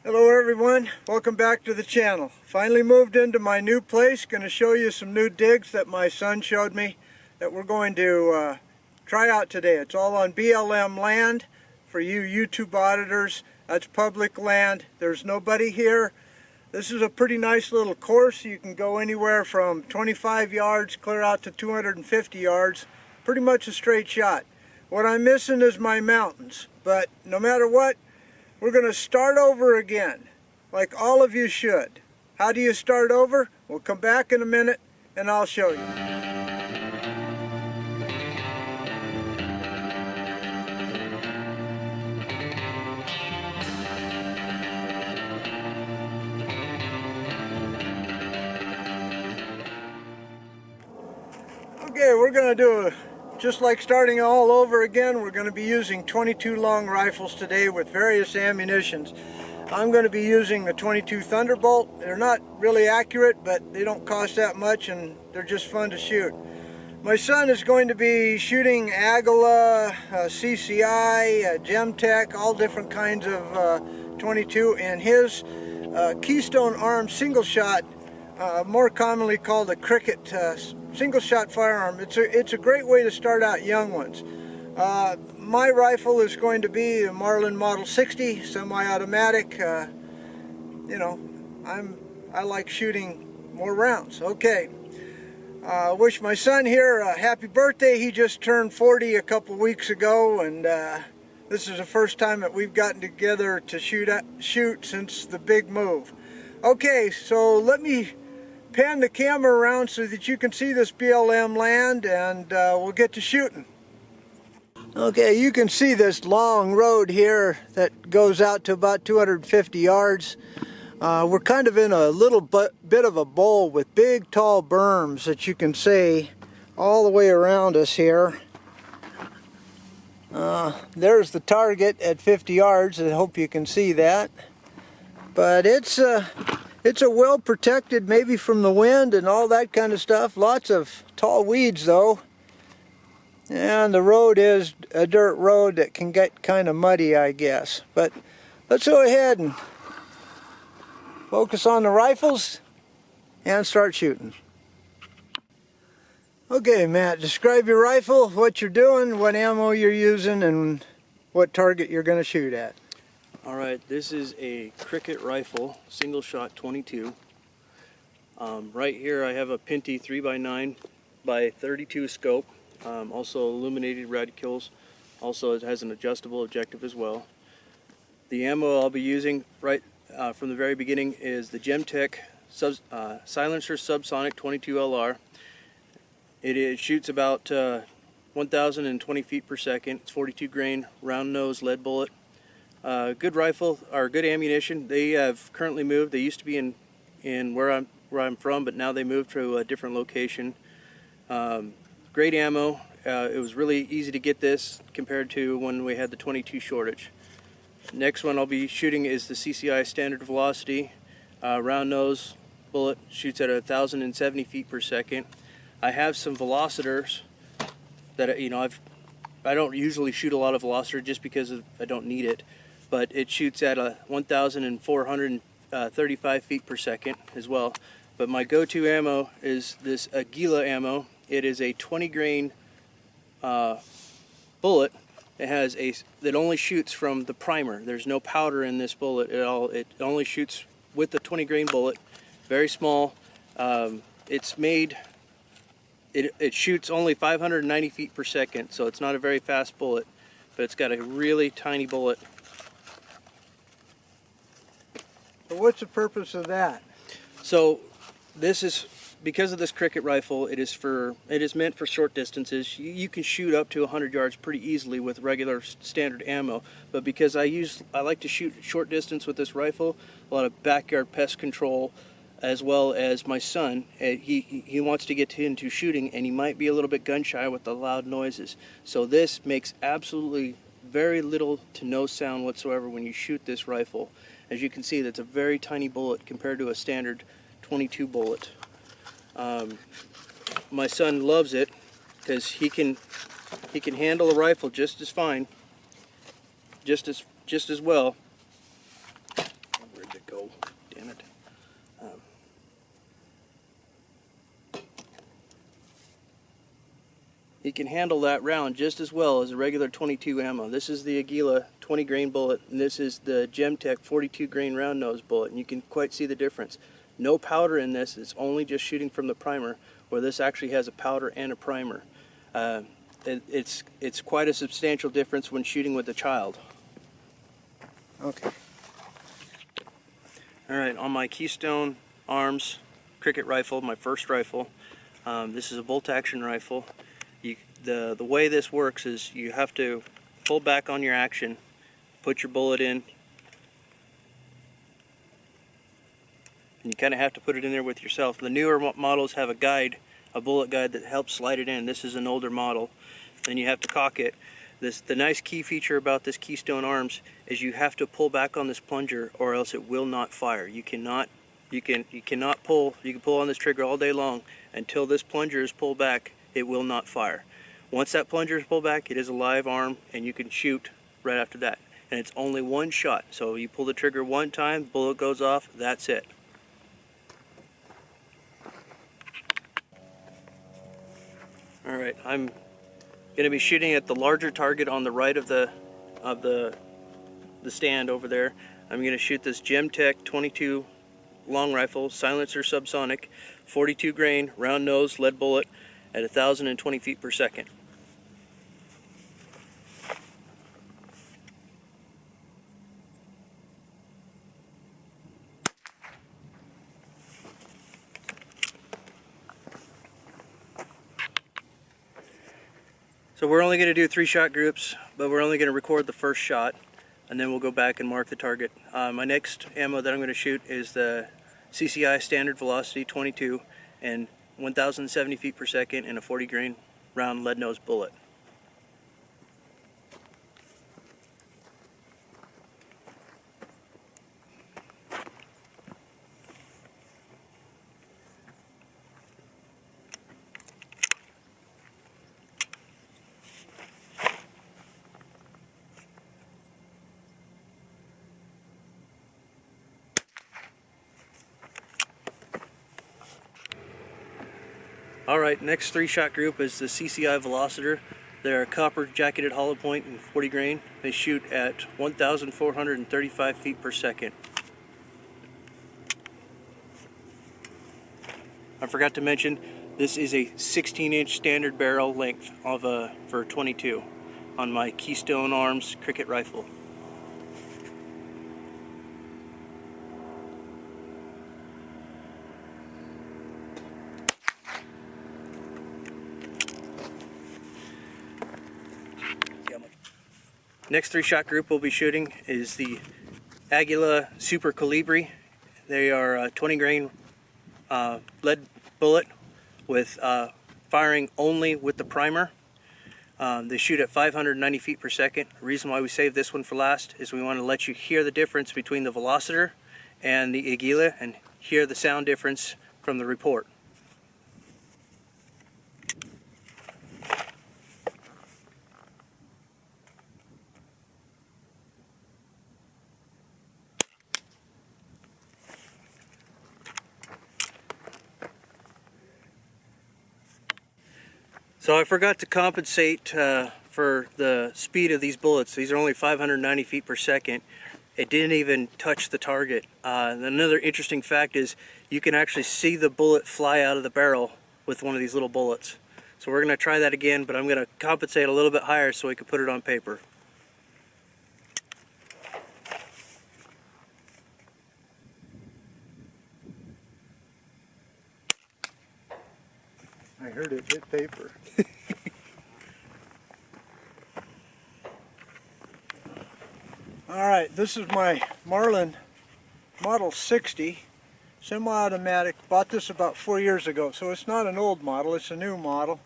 Hello everyone, welcome back to the channel. Finally moved into my new place. Going to show you some new digs that my son showed me that we're going to try out today. It's all on BLM land for you YouTube auditors. That's public land. There's nobody here. This is a pretty nice little course. You can go anywhere from 25 yards clear out to 250 yards. Pretty much a straight shot. What I'm missing is my mountains, but no matter what, we're going to start over again, like all of you should. How do you start over? We'll come back in a minute and I'll show you. Okay, we're going to do just like starting all over again. We're going to be using 22 long rifles today with various ammunitions. I'm going to be using the 22 Thunderbolt. They're not really accurate, but they don't cost that much and they're just fun to shoot. My son is going to be shooting Agala, CCI, Gemtech, all different kinds of 22, and his Keystone arm single shot, more commonly called a cricket single shot firearm. It's a great way to start out young ones. My rifle is going to be a Marlin Model 60 semi-automatic. You know, I like shooting more rounds. Okay. Wish my son here a happy birthday. He just turned 40 a couple weeks ago, and this is the first time that we've gotten together to shoot since the big move. Okay, so let me pan the camera around so that you can see this BLM land, and we'll get to shooting. Okay, you can see this long road here that goes out to about 250 yards. We're kind of in a little bit of a bowl with big tall berms that you can see all the way around us here. There's the target at 50 yards. I hope you can see that. But it's a well protected, maybe from the wind and all that kind of stuff. Lots of tall weeds though. And the road is a dirt road that can get kind of muddy, I guess. But let's go ahead and focus on the rifles and start shooting. Okay, Matt, describe your rifle, what you're doing, what ammo you're using, and what target you're going to shoot at. Alright, this is a Cricket rifle, single shot 22. Right here I have a Pinty 3x9 by 32 scope, also illuminated reticules. Also it has an adjustable objective as well. The ammo I'll be using right from the very beginning is the Gemtech Silencer Subsonic 22 LR. It shoots about 1,020 feet per second. It's 42 grain round nose lead bullet. Good rifle, or good ammunition. They have currently moved. They used to be in where I'm from, but now they moved to a different location. Great ammo. It was really easy to get this compared to when we had the 22 shortage. Next one I'll be shooting is the CCI Standard Velocity round nose bullet. Shoots at 1,070 feet per second. I have some velocitors that I don't usually shoot a lot of velociter just because I don't need it. But it shoots at 1,435 feet per second as well. But my go-to ammo is this Agila ammo. It is a 20 grain bullet. That only shoots from the primer. There's no powder in this bullet at all. It only shoots with the 20 grain bullet. Very small. It shoots only 590 feet per second, so it's not a very fast bullet, but it's got a really tiny bullet. So what's the purpose of that? So this is, because of this Cricket rifle, it is meant for short distances. You can shoot up to 100 yards pretty easily with regular standard ammo, but because I like to shoot short distance with this rifle, a lot of backyard pest control, as well as my son. He wants to get into shooting, and he might be a little bit gun shy with the loud noises. So this makes absolutely very little to no sound whatsoever when you shoot this rifle. As you can see, that's a very tiny bullet compared to a standard 22 bullet. My son loves it because he can handle a rifle just as fine, just as well. Oh, damn it. It can handle that round just as well as a regular 22 ammo. This is the Aguila 20 grain bullet, and this is the Gemtech 42 grain round nose bullet, and you can quite see the difference. No powder in this, it's only just shooting from the primer, where this actually has a powder and a primer. It's quite a substantial difference when shooting with a child. Okay. Alright, on my Keystone Arms cricket rifle, my first rifle, this is a bolt action rifle. The way this works is you have to pull back on your action, put your bullet in, and you kind of have to put it in there with yourself. The newer models have a guide, a bullet guide that helps slide it in. This is an older model. Then you have to cock it. The nice key feature about this Keystone Arms is you have to pull back on this plunger or else it will not fire. You cannot pull. You can pull on this trigger all day long until this plunger is pulled back. It will not fire. Once that plunger is pulled back, it is a live arm and you can shoot right after that. And it's only one shot. So you pull the trigger one time, bullet goes off, that's it. Alright, I'm going to be shooting at the larger target on the right of the stand over there. I'm going to shoot this Gemtech 22 long rifle, silencer subsonic, 42 grain, round nose, lead bullet at 1,020 feet per second. So we're only going to do 3-shot groups, but we're only going to record the first shot, and then we'll go back and mark the target. My next ammo that I'm going to shoot is the CCI Standard Velocity 22 and 1,070 feet per second and a 40 grain round lead nose bullet. Alright, next 3-shot group is the CCI Velocitor. They're a copper jacketed hollow point and 40 grain. They shoot at 1,435 feet per second. I forgot to mention, this is a 16-inch standard barrel length for 22 on my Keystone Arms cricket rifle. Next 3-shot group we'll be shooting is the Aguila Super Colibri. They are a 20 grain lead bullet with firing only with the primer. They shoot at 590 feet per second. The reason why we saved this one for last is we want to let you hear the difference between the Velocitor and the Aguila and hear the sound difference from the report. So I forgot to compensate for the speed of these bullets. These are only 590 feet per second. It didn't even touch the target. Another interesting fact is you can actually see the bullet fly out of the barrel with one of these little bullets. So we're going to try that again, but I'm going to compensate a little bit higher so we can put it on paper. I heard it hit paper. Alright, this is my Marlin Model 60 semi-automatic. Bought this about 4 years ago, so it's not an old model, it's a new model.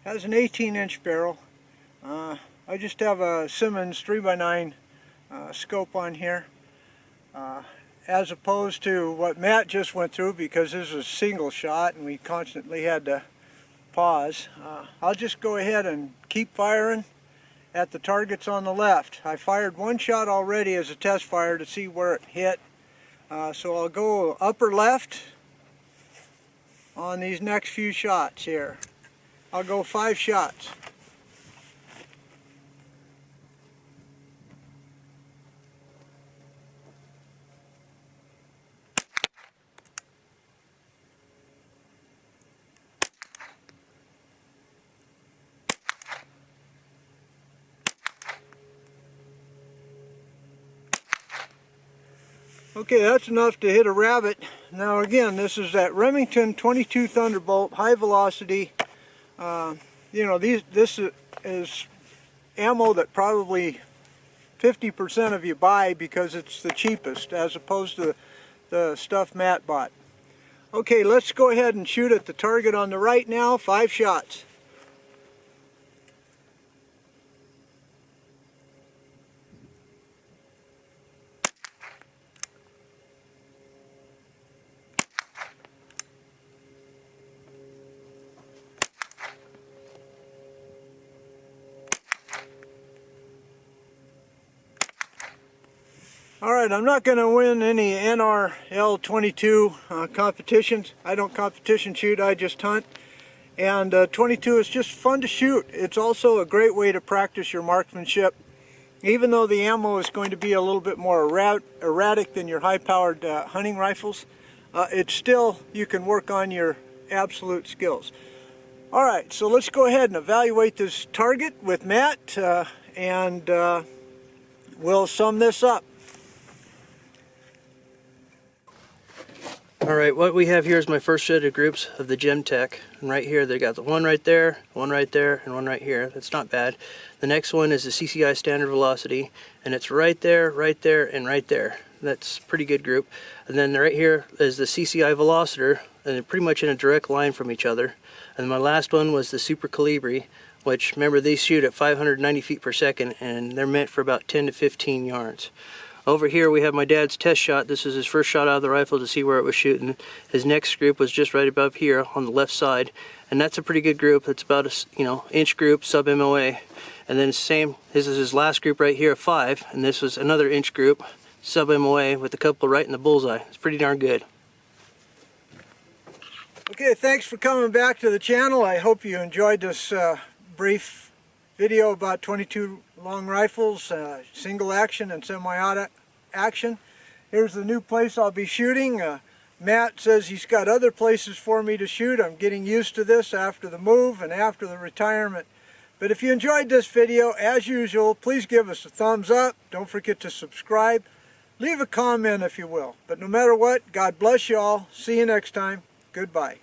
Has an 18-inch barrel. I just have a Simmons 3x9 scope on here. As opposed to what Matt just went through, because this is a single shot and we constantly had to pause. I'll just go ahead and keep firing at the targets on the left. I fired one shot already as a test fire to see where it hit. So I'll go upper left on these next few shots here. I'll go 5 shots. Okay, that's enough to hit a rabbit. Now again, this is that Remington 22 Thunderbolt, high velocity. You know, this is ammo that probably 50% of you buy because it's the cheapest as opposed to the stuff Matt bought. Okay, let's go ahead and shoot at the target on the right now, 5 shots. Alright, I'm not going to win any NRL 22 competitions. I don't competition shoot, I just hunt. And 22 is just fun to shoot. It's also a great way to practice your marksmanship. Even though the ammo is going to be a little bit more erratic than your high-powered hunting rifles, it's still, you can work on your absolute skills. Alright, so let's go ahead and evaluate this target with Matt, and we'll sum this up. Alright, what we have here is my first set of groups of the Gemtech. And right here they got the one right there, and one right here. That's not bad. The next one is the CCI standard velocity, and it's right there, and right there. That's a pretty good group. And then right here is the CCI Velocitor, and they're pretty much in a direct line from each other. And my last one was the Super Calibri, which, remember, these shoot at 590 feet per second, and they're meant for about 10 to 15 yards. Over here we have my dad's test shot. This is his first shot out of the rifle to see where it was shooting. His next group was just right above here on the left side, and that's a pretty good group. It's about a inch group, sub MOA. And then same, this is his last group right here, 5, and this was another inch group, sub MOA, with a couple right in the bullseye. It's pretty darn good. Okay, thanks for coming back to the channel. I hope you enjoyed this brief video about 22 long rifles, single action and semi-auto action. Here's the new place I'll be shooting. Matt says he's got other places for me to shoot. I'm getting used to this after the move and after the retirement. But if you enjoyed this video, as usual, please give us a thumbs up. Don't forget to subscribe. Leave a comment if you will. But no matter what, God bless you all. See you next time. Goodbye.